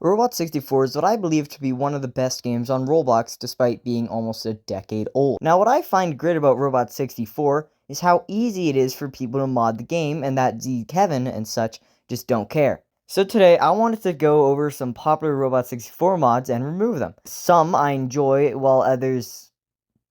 Robot 64 is what I believe to be one of the best games on Roblox despite being almost a decade old. Now what I find great about Robot 64 is how easy it is for people to mod the game and that Kevin and such just don't care. So today I wanted to go over some popular Robot 64 mods and remove them. Some I enjoy while others,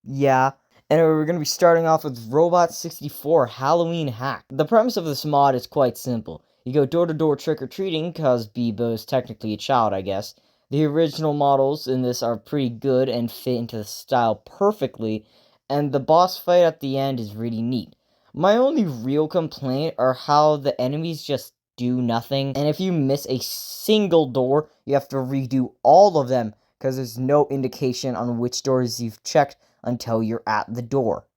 yeah. And we're going to be starting off with Robot 64 Halloween Hack. The premise of this mod is quite simple. You go door-to-door trick-or-treating, cause Bebo's technically a child, I guess. The original models in this are pretty good and fit into the style perfectly, and the boss fight at the end is really neat. My only real complaint are how the enemies just do nothing, and if you miss a single door, you have to redo all of them, because there's no indication on which doors you've checked until you're at the door.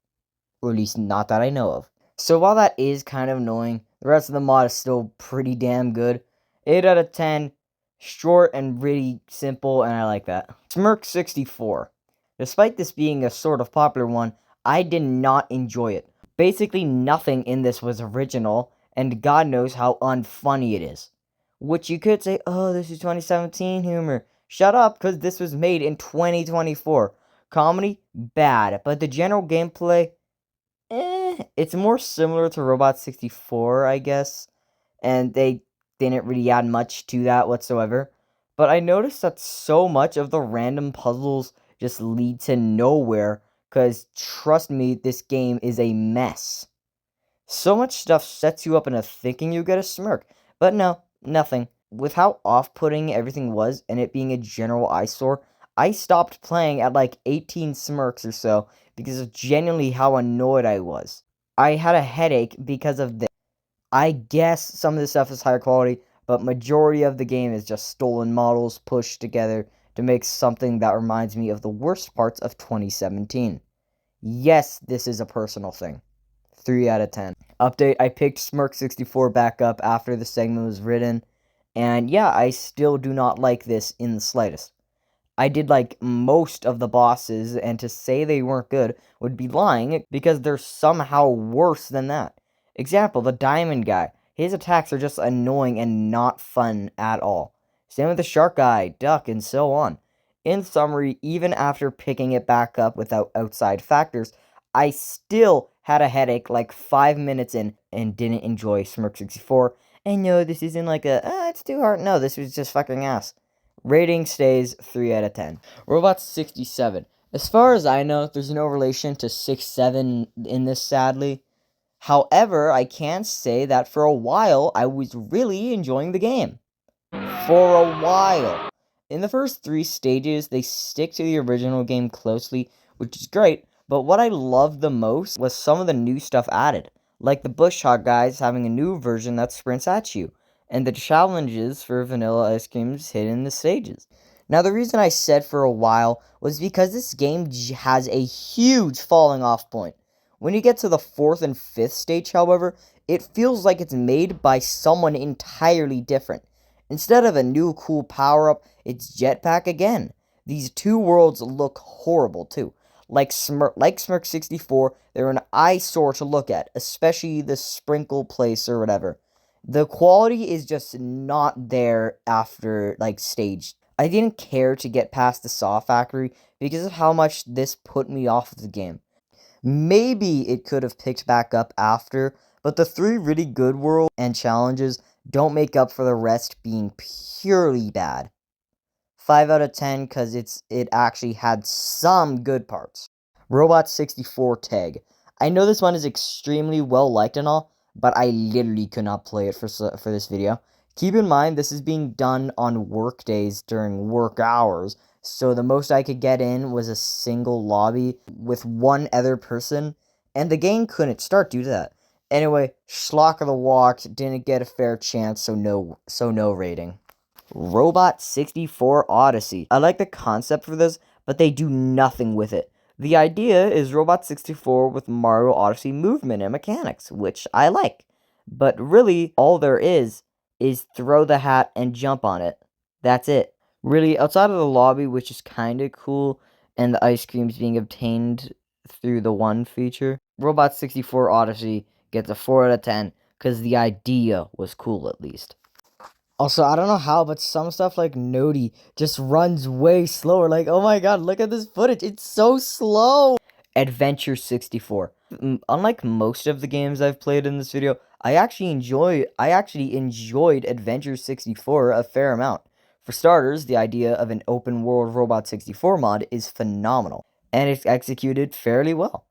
Or at least not that I know of. So while that is kind of annoying, the rest of the mod is still pretty damn good. 8 out of 10. Short and really simple, and I like that. Smirk 64. Despite this being a sort of popular one, I did not enjoy it. Basically nothing in this was original, and God knows how unfunny it is. Which you could say, oh, this is 2017 humor. Shut up, because this was made in 2024. Comedy, bad, but the general gameplay, it's more similar to Robot 64, I guess, and they didn't really add much to that whatsoever. But I noticed that so much of the random puzzles just lead to nowhere, because trust me, this game is a mess. So much stuff sets you up into thinking you get a smirk, but no, nothing. With how off-putting everything was, and it being a general eyesore, I stopped playing at like 18 smirks or so, because of genuinely how annoyed I was. I had a headache because of this. I guess some of this stuff is higher quality, but majority of the game is just stolen models pushed together to make something that reminds me of the worst parts of 2017. Yes, this is a personal thing. 3 out of 10. Update, I picked Smirk 64 back up after the segment was written, and yeah, I still do not like this in the slightest. I did like most of the bosses, and to say they weren't good would be lying, because they're somehow worse than that. Example, the diamond guy. His attacks are just annoying and not fun at all. Same with the shark guy, duck, and so on. In summary, even after picking it back up without outside factors, I still had a headache like 5 minutes in and didn't enjoy Smirk 64. And no, this isn't like it's too hard. No, this was just fucking ass. Rating stays 3 out of 10. Robot 67. As far as I know, there's no relation to 6-7 in this, sadly. However, I can say that for a while, I was really enjoying the game. For a while. In the first 3 stages, they stick to the original game closely, which is great, but what I loved the most was some of the new stuff added, like the bush hog guys having a new version that sprints at you, and the challenges for vanilla ice creams hidden in the stages. Now, the reason I said for a while was because this game has a huge falling off point. When you get to the 4th and 5th stage, however, it feels like it's made by someone entirely different. Instead of a new cool power-up, it's jetpack again. These two worlds look horrible too. Like Smirk 64, they're an eyesore to look at, especially the sprinkle place or whatever. The quality is just not there after, like, stage. I didn't care to get past the Saw Factory because of how much this put me off of the game. Maybe it could have picked back up after, but the 3 really good worlds and challenges don't make up for the rest being purely bad. 5 out of 10 because it actually had some good parts. Robot 64 Tag. I know this one is extremely well liked and all, but I literally could not play it for this video. Keep in mind, this is being done on work days during work hours, so the most I could get in was a single lobby with one other person, and the game couldn't start due to that. Anyway, Schlock of the Walk didn't get a fair chance, so no rating. Robot 64 Odyssey. I like the concept for this, but they do nothing with it. The idea is Robot 64 with Mario Odyssey movement and mechanics, which I like. But really, all there is throw the hat and jump on it. That's it. Really, outside of the lobby, which is kinda cool, and the ice creams being obtained through the one feature, Robot 64 Odyssey gets a 4 out of 10, because the idea was cool at least. Also, I don't know how, but some stuff like Nodi just runs way slower. Like, oh my god, look at this footage. It's so slow. Adventure 64. Unlike most of the games I've played in this video, I actually enjoyed Adventure 64 a fair amount. For starters, the idea of an open world Robot 64 mod is phenomenal, and it's executed fairly well.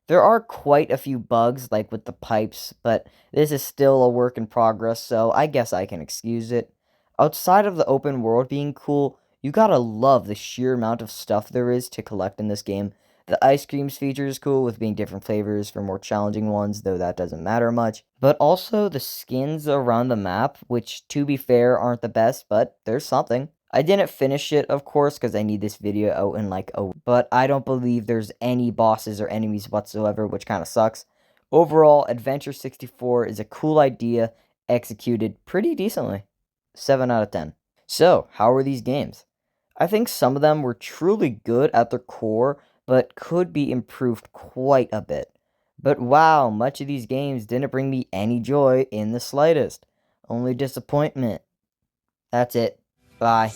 There are quite a few bugs, like with the pipes, but this is still a work in progress, so I guess I can excuse it. Outside of the open world being cool, you gotta love the sheer amount of stuff there is to collect in this game. The ice creams feature is cool with being different flavors for more challenging ones, though that doesn't matter much. But also the skins around the map, which to be fair aren't the best, but there's something. I didn't finish it, of course, because I need this video out in like a week, but I don't believe there's any bosses or enemies whatsoever, which kind of sucks. Overall, Adventure 64 is a cool idea, executed pretty decently. 7 out of 10. So, how are these games? I think some of them were truly good at their core, but could be improved quite a bit. But wow, much of these games didn't bring me any joy in the slightest. Only disappointment. That's it. Bye.